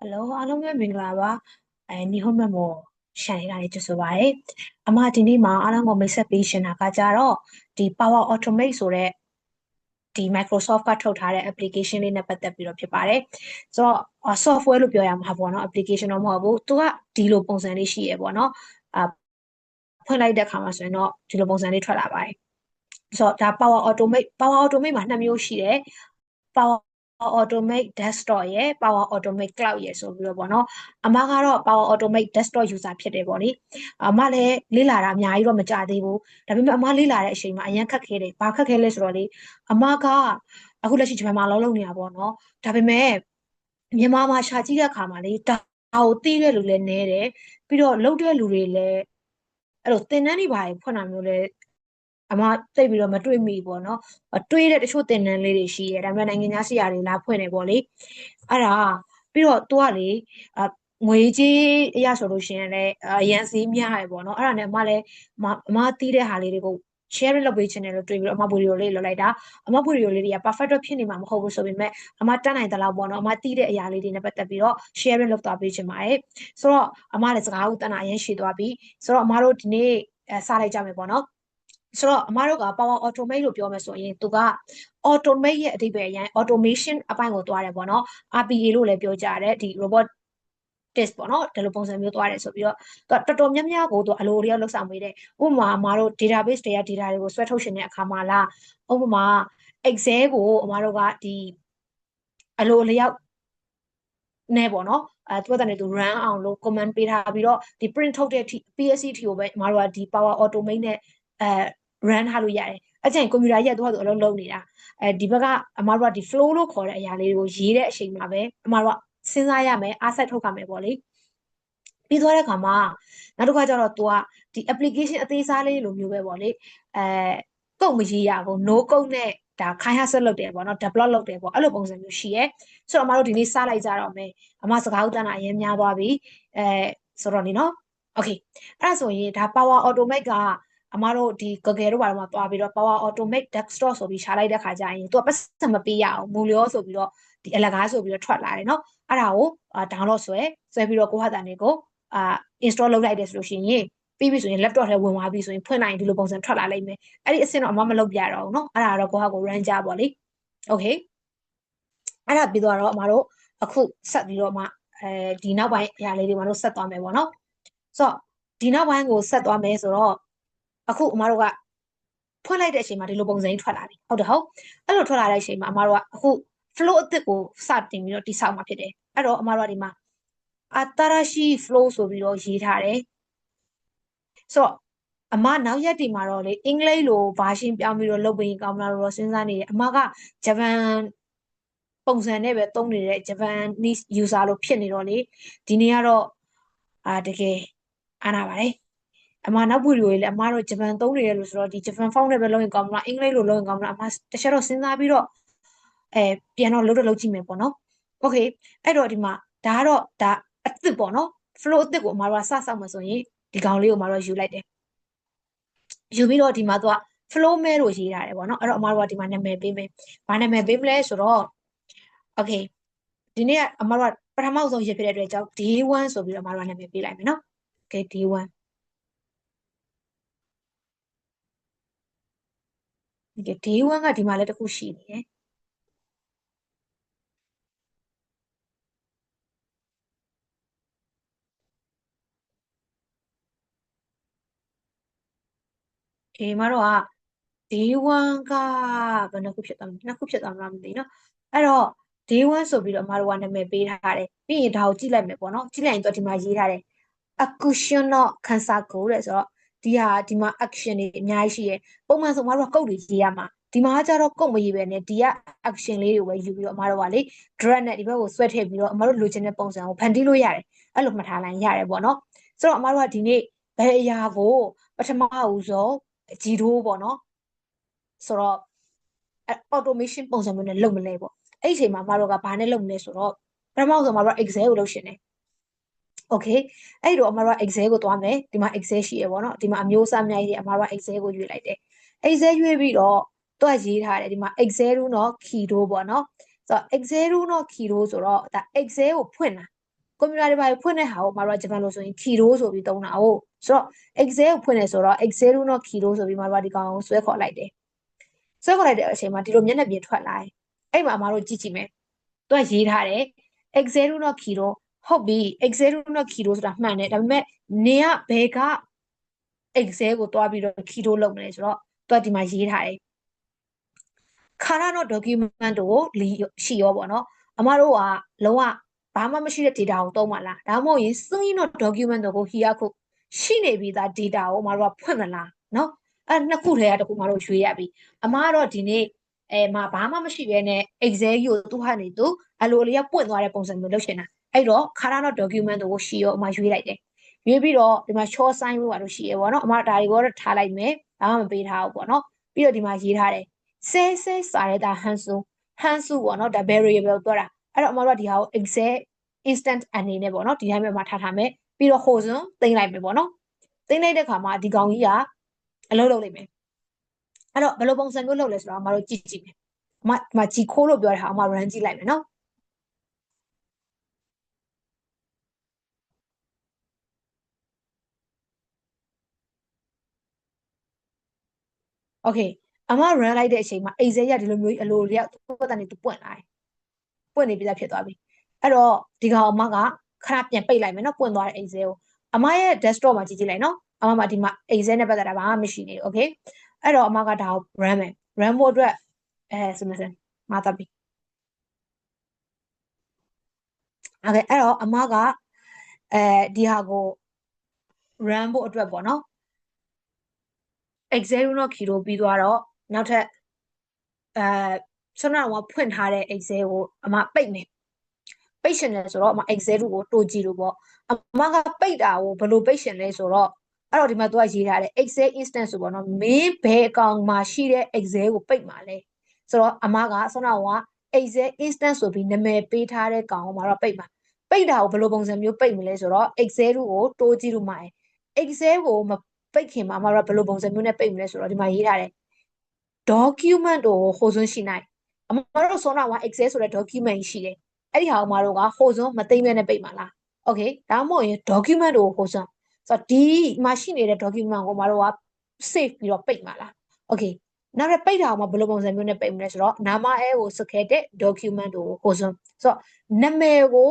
Hello အားလုံးပဲမင်္ဂလာပါ日本メモရှန်ရတာလေးကြိုဆိုပါရစေအမဒီနေ့မှာအားလုံးကိုမိတ်ဆက်ပေးရှင်တာကကြတော့ဒီ Power Automate ဆိုတဲ့ဒီ Microsoft ကထုတ်ထားတဲ့ application လေးနဲ့ပတ်သက်ပြီးတော့ဖြစ်ပါတယ်ဆိုတော့ software လို့ပြောရမှာပေါ့နော် application တော့မဟုတ်ဘူးသူကဒီလိုပုံစံလေးရှိရပေါ့နော်ဖွင့်လိုက်တဲ့အခါမှာဆိုရင်တော့ဒီလိုပုံစံလေးထွက်လာပါတယ်ဆိုတော့ဒါ Power Automate မှာ2မျိုးရှိတယ် Power Automate Desktop ရယ် Power Automate Cloud ရယ်ဆိုပြီးတော့ပေါ့နော်အမကတော့ Power Automate Desktop user ဖြစ်တယ်ပေါ့လေအမလည်းလေ့လာတာအများကြီးတော့မကြသေးဘူးဒါပေမဲ့အမလေ့လာတဲ့အချိန်မှာအရင်ခက်ခဲတယ်ဘာခက်ခဲလဲဆိုတော့လေအမကအခုလက်ရှိဂျပန်မှာလုံးလုံးနေတာပေါ့နော်ဒါပေမဲ့မြန်မာမှာရှာကြည့်တဲ့အခါမှာလေဒါကိုသိတဲ့လူလည်းနည်းတယ်ပြီးတော့လုပ်တဲ့လူတွေလည်းအဲ့လိုသင်တန်းတွေပါဖွင့်တာမျိုးလည်းအမသိပြီးတော့မတွေ့မိပေါ့နော်တွေးတဲ့တချို့သင်တန်းလေးတွေရှိရဲဒါပေမဲ့နိုင်ငံခြားဆရာတွေလာဖွင့်နေပေါ့လေအဲ့ဒါပြီးတော့သူကလေငွေကြေးအရဆိုလို့ရှိရင်လည်းရန်စည်းများရပေါ့နော်အဲ့ဒါနဲ့အမလည်းအမသိတဲ့ဟာလေးတွေကို share လုပ်ပေးချင်တယ်လို့တွေးပြီးတော့အမဗီဒီယိုလေးလုပ်လိုက်တာအမဗီဒီယိုလေးတွေက perfect ဖြစ်နေမှာမဟုတ်ဘူးဆိုပေမဲ့အမတတ်နိုင်သလောက်ပေါ့နော်အမသိတဲ့အရာလေးတွေနဲ့ပတ်သက်ပြီးတော့ share လုပ်သွားပေးချင်ပါတယ်ဆိုတော့အမလည်းစကားဦးတန်းတာအရင်ရှိသွားပြီဆိုတော့အမတို့ဒီနေ့စလိုက်ကြမယ်ပေါ့နော်ဆိုတော့အမတို့က Power Automate လို့ပြောမယ်ဆိုရင်သူက Automate ရဲ့အဓိပ္ပာယ်အရင် Automation အပိုင်းကိုသွားတယ်ပေါ့နော် RPA လို့လည်းပြောကြတယ်ဒီ robot test ပေါ့နော်ဒီလိုပုံစံမျိုးသွားတယ်ဆိုပြီးတော့တော်တော်များများကိုသူအလိုအလျောက်လောက်ဆောင်ပေးတယ်ဥပမာအမတို့ database တွေက data တွေကိုဆွဲထုတ်ရှင်တဲ့အခါမှာလားဥပမာ Excel ကိုအမတို့ကဒီအလိုအလျောက်နဲ့ပေါ့နော်သူကတည်းကသူ run အောင်လို့ command ပေးထားပြီးတော့ဒီ print ထုတ်တဲ့ PSC ထီကိုပဲအမတို့ကဒီ Power Automate နဲ့run ထားလို့ရတယ်အကျဉ်းကွန်ပျူတာကြီးကသူကသူအလုံးလုံးနေတာဒီဘက်ကအမတို့ကဒီ flow လို့ခေါ်တဲ့အရာလေးကိုရေးတဲ့အချိန်မှာပဲအမတို့ကစဉ်းစားရမယ်အားဆက်ထုတ်ရမယ်ပေါ့လေပြီးသွားတဲ့အခါမှာနောက်တစ်ခါကျတော့ तू ကဒီ application အသေးစားလေးလိုမျိုးပဲပေါ့လေကုတ်မရေးရဘူး no ကုတ်နဲ့ဒါခိုင်းဟာဆက်လုပ်တယ်ပေါ့နော် develop လုပ်တယ်ပေါ့အဲ့လိုပုံစံမျိုးရှိရဲဆိုတော့အမတို့ဒီနေ့စလိုက်ကြတော့မယ်အမစကားဥတန်းတာအရင်များသွားပြီဆိုတော့နေနော် okay အဲ့ဒါဆိုရင်ဒါ Power Automate ကအမတို့ဒီ Google တို့ဘာလို့မှသွားပြီးတော့ Power Automate Desktop ဆိုပြီးရှာလိုက်တဲ့ခါကျရင် तू ပတ်စံမပေးရအောင်မူလျောဆိုပြီးတော့ဒီအလကားဆိုပြီးတော့ထွက်လာတယ်နော်အဲ့ဒါကိုdownload ဆွဲပြီးတော့ကိုဟာတာနေကိုinstall လုပ်လိုက်တယ်ဆိုလို့ရှိရင်ပြီးပြီဆိုရင် laptop ထဲဝင်သွားပြီဆိုရင်ဖွင့်လိုက်ရင်ဒီလိုပုံစံထွက်လာလိမ့်မယ်အဲ့ဒီအဆင့်တော့အမမလုပ်ပြတော့ဘူးเนาะအဲ့ဒါတော့ကိုဟာကို run ကြပါလေ okay အဲ့ဒါပြီးတော့အမတို့အခုဆက်ပြီးတော့မှဒီနောက်ပိုင်းအရာလေးတွေမတို့ဆက်သွားမယ်ပေါ့နော်ဆိုတော့ဒီနောက်ပိုင်းကိုဆက်သွားမယ်ဆိုတော့အခုအမတို့ကဖွင့်လိုက်တဲ့အချိန်မှာဒီလိုပုံစံကြီးထွက်လာပြီဟုတ်တယ်ဟုတ်အဲ့လိုထွက်လာတဲ့အချိန်မှာအမတို့ကအခု flow အသစ်ကိုစတင်ပြီးတော့တိဆောက်မှာဖြစ်တယ်အဲ့တော့အမတို့ကဒီမှာ新しい flow ဆိုပြီးတော့ရေးထားတယ်ဆိုတော့အမနောက်ရက်ဒီမှာတော့လေအင်္ဂလိပ်လို version ပြောင်းပြီးတော့လုပ်ပြီးကောင်းမလားလို့စဉ်းစားနေတယ်အမကဂျပန်ပုံစံနဲ့ပဲသုံးနေတဲ့ Japanese user လို့ဖြစ်နေတော့လေဒီနေ့ကတော့တကယ်အားနာပါတယ်အမနောက်ဗီဒီယိုလေးလည်းအမတို့ဂျပန်သုံးနေတယ်လို့ဆိုတော့ဒီဂျပန်ဖုန်းနဲ့ပဲလုပ်ရင်ကောင်းမလားအင်္ဂလိပ်လိုလုပ်ရင်ကောင်းမလားအမတစ်ချက်တော့စဉ်းစားပြီးတော့ပြန်တော့လုပ်ကြည့်မယ်ပေါ့နော် okay အဲ့တော့ဒီမှာဒါကတော့ဒါအသစ်ပေါ့နော် flow အသစ်ကိုအမတို့ကစဆောက်မှာဆိုရင်ဒီကောင်လေးကိုအမတို့ယူလိုက်တယ်ယူပြီးတော့ဒီမှာသူက flow mail လို့ရေးထားတယ်ပေါ့နော်အဲ့တော့အမတို့ကဒီမှာနာမည်ပေးမယ်ဘာနာမည်ပေးမလဲဆိုတော့ okay ဒီနေ့ကအမတို့ကပထမဆုံးရေးဖြစ်တဲ့အတွက်ကြောင့် day 1ဆိုပြီးတော့အမတို့ကနာမည်ပေးလိုက်မယ်နော် okay day 1 okay day 1ကဒီမှာလည်းတစ်ခုရှိနေတယ်ဒီမှာတော့ day 1ကဘယ်နှခုဖြစ်သွားမလဲနှစ်ခုဖြစ်သွားမလားမသိဘူးเนาะအဲ့တော့ day 1ဆိုပြီးတော့အမတို့ကနာမည်ပေးထားတယ်ပြီးရင်ဒါကိုကြည့်လိုက်မယ်ပေါ့နော်ကြည့်လိုက်ရင်တော့ဒီမှာရေးထားတယ် action တော့ cancer ကိုတဲ့ဆိုတော့ဒီမှာ action တွေအများကြီးရှိရယ်ပုံမှန်ဆိုအမတို့ကကုတ်တွေရေးရမှာဒီမှာကျတော့ကုတ်မရေးပဲနဲ့ဒီက action လေးတွေကိုပဲယူပြီးတော့အမတို့ကလေ drag နဲ့ဒီဘက်ကိုဆွဲထည့်ပြီးတော့အမတို့လိုချင်တဲ့ပုံစံကိုဖန်တီးလို့ရတယ်အဲ့လိုမှတ်ထားလိုက်ရတယ်ပေါ့နော်ဆိုတော့အမတို့ကဒီနေ့ဘယ်အရာကိုပထမဦးဆုံးဂျီထိုးပေါ့နော်ဆိုတော့ automation ပုံစံမျိုးနဲ့လုပ်မလဲပေါ့အဲ့ဒီအချိန်မှာအမတို့ကဘာနဲ့လုပ်မလဲဆိုတော့ပထမဆုံးအမတို့က Excel ကိုလုပ်ရှင်တယ် okay အဲ့တော့အမတို့က Excel ကိုသွားမယ်ဒီမှာ Excel ရှိရပေါ့နော်ဒီမှာအမျိုးအစားအများကြီးအမတို့က Excel ကိုရွေးလိုက်တယ် Excel ရွေးပြီးတော့သူကရေးထားတယ်ဒီမှာ Excel တော့ Keydo ပေါ့နော်ဆိုတော့ Excel တော့ Keydo ဆိုတော့ဒါ Excel ကိုဖွင့်တာ computer တွေပါဖွင့်တဲ့ဟာကိုမတို့ကဂျပန်လိုဆိုရင် kiro ဆိုပြီးသုံးတာဟုတ်ဆိုတော့ excel ကိုဖွင့်နေဆိုတော့ excel လို့ kiro ဆိုပြီးမတို့ကဒီကောင်ကိုဆွဲခေါ်လိုက်တယ်ဆွဲခေါ်လိုက်တဲ့အချိန်မှာဒီလိုမျက်နှာပြင်ထွက်လာတယ်အဲ့မှာမတို့ကြည့်ကြည့်မယ်သူကရေးထားတယ် excel လို့ kiro ဟုတ်ပြီ excel လို့ kiro ဆိုတာမှန်တယ်ဒါပေမဲ့နေကဘယ်က excel ကိုတွားပြီးတော့ kiro လုပ်မလဲဆိုတော့သူကဒီမှာရေးထားတယ်ခါရတော့ document ကိုရှိရောပေါ့နော်အမတို့ကလုံးဝဘာမှမရှိတဲ့ data ကိုသုံးပါလားဒါမှမဟုတ်ရင်စွန့်ရင်တော့ document ကိုဟီယာခုရှိနေပြီးသား data ကိုအမတို့ကဖွင့်မလားနော်အဲ့နှစ်ခုထဲကတစ်ခုမတို့ရွေးရပြီအမကတော့ဒီနေ့ဘာမှမရှိဘဲနဲ့ excel ကိုသူ့ဟာနေသူအလိုလေးကပွင့်သွားတဲ့ပုံစံမျိုးလုပ်ရှင်တာအဲ့တော့ခါရတော့ document ကိုရှိရောအမရွေးလိုက်တယ်ရွေးပြီးတော့ဒီမှာ short sign လို့ပါလို့ရှိရပေါ့နော်အမဒါတွေကိုတော့ထားလိုက်မယ်ဘာမှမပေးထားဘူးပေါ့နော်ပြီးတော့ဒီမှာရေးထားတယ်ဆဲစာရဲတာဟန်စုပေါ့နော်ဒါ variable ပြောတာအဲ့တော့အမတို့ကဒီဟာကို excel instant အနေနဲ့ပေါ့နော်ဒီတိုင်းပဲမှာထားမယ်ပြီးတော့ဟိုစွန်းသိမ်းလိုက်မယ်ပေါ့နော်သိမ်းလိုက်တဲ့ခါမှာဒီကောင်ကြီးကအလုပ်လုပ်လိုက်မယ်အဲ့တော့ဘယ်လိုပုံစံမျိုးလုပ်လဲဆိုတော့အမတို့ကြည့်ကြည့်မယ်အမကြည့်ခိုးလို့ပြောတဲ့ဟာအမ run ကြည့်လိုက်မယ်နော်โอเคအမ run လိုက်တဲ့အချိန်မှာ excel ရဒီလိုမျိုးအလိုလျောက်သူ့ပတ်ကနေသူပွင့်လာတယ်ပွင့်နေပြီသားဖြစ်သွားပြီအဲ့တော့ဒီကောင်အမကခဏပြန်ပိတ်လိုက်မယ်နော်ပွင့်သွားတဲ့ excel ကိုအမရဲ့ desktop မှာကြည့်ကြည့်လိုက်နော်အမမှာဒီမှာ excel နဲ့ပတ်သက်တာဘာမှမရှိနေဘူး okay အဲ့တော့အမကဒါကို run မယ် run ဖို့အတွက်ဆိုမစမ်းမသားပြီokay အဲ့တော့အမကဒီဟာကို run ဖို့အတွက်ပေါ့နော် excel လို့ kilo ပြီးသွားတော့နောက်ထပ်ဆွမ်းနာကဖွင့်ထားတဲ့ excel ကိုအမပိတ်မယ်ပိတ်ရှင်တယ်ဆိုတော့အမ excel ကိုတိုးကြည့်လို့ပေါ့အမကပိတ်တာကိုဘယ်လိုပိတ်ရှင်လဲဆိုတော့အဲ့တော့ဒီမှာသူကရေးထားတယ် excel instance ဆိုပေါ့နော်မင်းဘယ်အကောင်မှာရှိတဲ့ excel ကိုပိတ်မှာလဲဆိုတော့အမကဆွမ်းနာက excel instance ဆိုပြီးနာမည်ပေးထားတဲ့ကောင်ကိုမတော့ပိတ်မှာပိတ်တာကိုဘယ်လိုပုံစံမျိုးပိတ်မလဲဆိုတော့ excel ကိုတိုးကြည့်လို့မှာ excel ကိုမပိတ်ခင်မှာအမတို့ဘယ်လိုပုံစံမျိုးနဲ့ပိတ်မလဲဆိုတော့ဒီမှာရေးထားတယ် document ကိုဟိုစွန်းရှိနိုင်အမတို့ဆွမ်းနာက excel ဆိုတဲ့ document ရှိတယ်အဲ့ဒီဟာအမတို့ကဟိုစွန်းမသိမ့်မဲနဲ့ပိတ်မှာလား okay ဒါမှမဟုတ်ရင် document ကိုဟိုစွန်းဆိုတော့ဒီမှာရှိနေတဲ့ document ကိုအမတို့က save ပြီးတော့ပိတ်မှာလား okay နောက်ထပ်ပိတ်တာကဘယ်လိုပုံစံမျိုးနဲ့ပိတ်မလဲဆိုတော့နာမအဲကိုစခဲ့တဲ့ document ကိုဟိုစွန်းဆိုတော့နာမည်ကို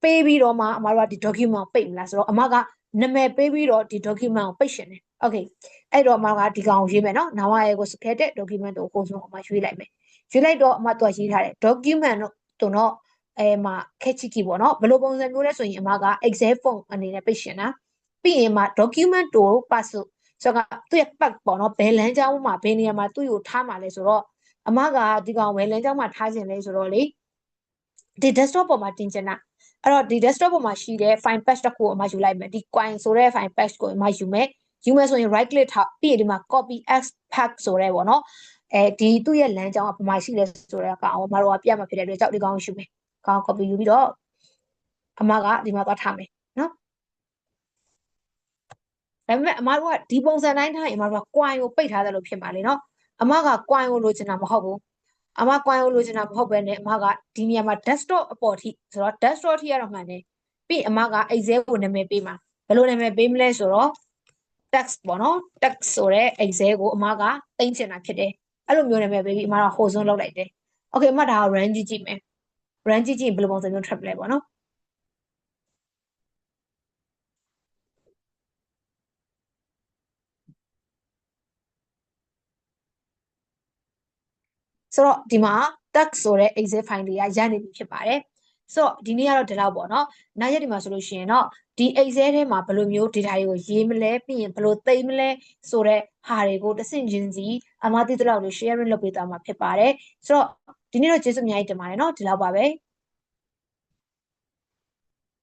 ပေးပြီးတော့မှအမတို့ကဒီ document ကိုပိတ်မလားဆိုတော့အမကနာမည်ပေးပြီးတော့ဒီ document ကိုပိတ်ရှင်တယ် okay အဲ့တော့အမကဒီကောင်ရေးမယ်နော်နာမအဲကိုစခဲ့တဲ့ document ကိုဟိုစွန်းအမရွေးလိုက်မယ်ရွေးလိုက်တော့အမတို့ရေးထားတယ် document တော့မှာခက်ချီကီပေါ့နော်ဘယ်လိုပုံစံမျိုးလဲဆိုရင်အမက excel font အနေနဲ့ပိတ်ရှင်တာပြီးရင်မှ document ကို pass ဆိုတော့သူ့ရဲ့ pack ပေါ့နော်ဘယ်လမ်းကြောင်းမှာဘယ်နေရာမှာသူ့ကိုထားမှာလဲဆိုတော့အမကဒီကောင်ဘယ်လမ်းကြောင်းမှာထားခြင်းလဲဆိုတော့လေဒီ desktop ပေါ်မှာတင်ချင်တာအဲ့တော့ဒီ desktop ပေါ်မှာရှိတဲ့ file patch တစ်ခုကိုအမယူလိုက်မယ်ဒီ coin ဆိုတဲ့ file patch ကိုအမယူမယ်ဆိုရင် right click ထားပြီးရင်ဒီမှာ copy as path ဆိုတဲ့ပေါ့နော်ဒီသူ့ရဲ့လမ်းကြောင်းကဘာမှရှိလဲဆိုတော့ကောင်အမတို့ကပြတ်မှာဖြစ်တဲ့အတွက်ကြောက်ဒီကောင်ယူမယ်ကောင် copy ယူပြီးတော့အမကဒီမှာသွားထားမယ်နော်ဒါပေမဲ့အမတို့ကဒီပုံစံတိုင်းထားရင်အမတို့က coin ကိုပိတ်ထားတယ်လို့ဖြစ်မှာလေနော်အမက coin ကိုလိုချင်တာမဟုတ်ဘူးအမ coin ကိုလိုချင်တာမဟုတ်ဘဲနဲ့အမကဒီနေရာမှာ desktop အပေါ်ထိဆိုတော့ desktop ထိရတော့မှန်တယ်ပြီးအမက excel ကိုနာမည်ပေးမှာဘယ်လိုနာမည်ပေးမလဲဆိုတော့ text ပေါ့နော် text ဆိုတဲ့ excel ကိုအမကသိမ်းချင်တာဖြစ်တယ်အဲ့လိုမျိုးနာမည်ပေးပြီးအမကဟိုစွန်းလောက်လိုက်တယ် okay အမဒါကို run ကြည့်ကြည့်မယ် run ကြည့်ကြည့်ဘယ်လိုပုံစံမျိုးထွက်ပလဲပေါ့နော်ဆိုတော့ဒီမှာ text ဆိုတဲ့ excel file တွေကရနေပြီဖြစ်ပါတယ်ဆိုတော့ဒီနေ့ကတော့ဒီလောက်ပေါ့နော်နောက်ရက်ဒီမှာဆိုလို့ရှိရင်တော့ဒီ excel ထဲမှာဘယ်လိုမျိုး data တွေကိုရေးမလဲပြီးရင်ဘယ်လိုသိမ်းမလဲဆိုတဲ့ဟာတွေကိုတစ်ဆင့်ချင်းစီအမသိသလောက်လို့ share လုပ်ပေးသွားမှာဖြစ်ပါတယ်ဆိုတော့ဒီနေ့တော့ကျေးဇူးအများကြီးတင်ပါတယ်နော်ဒီလောက်ပါပဲ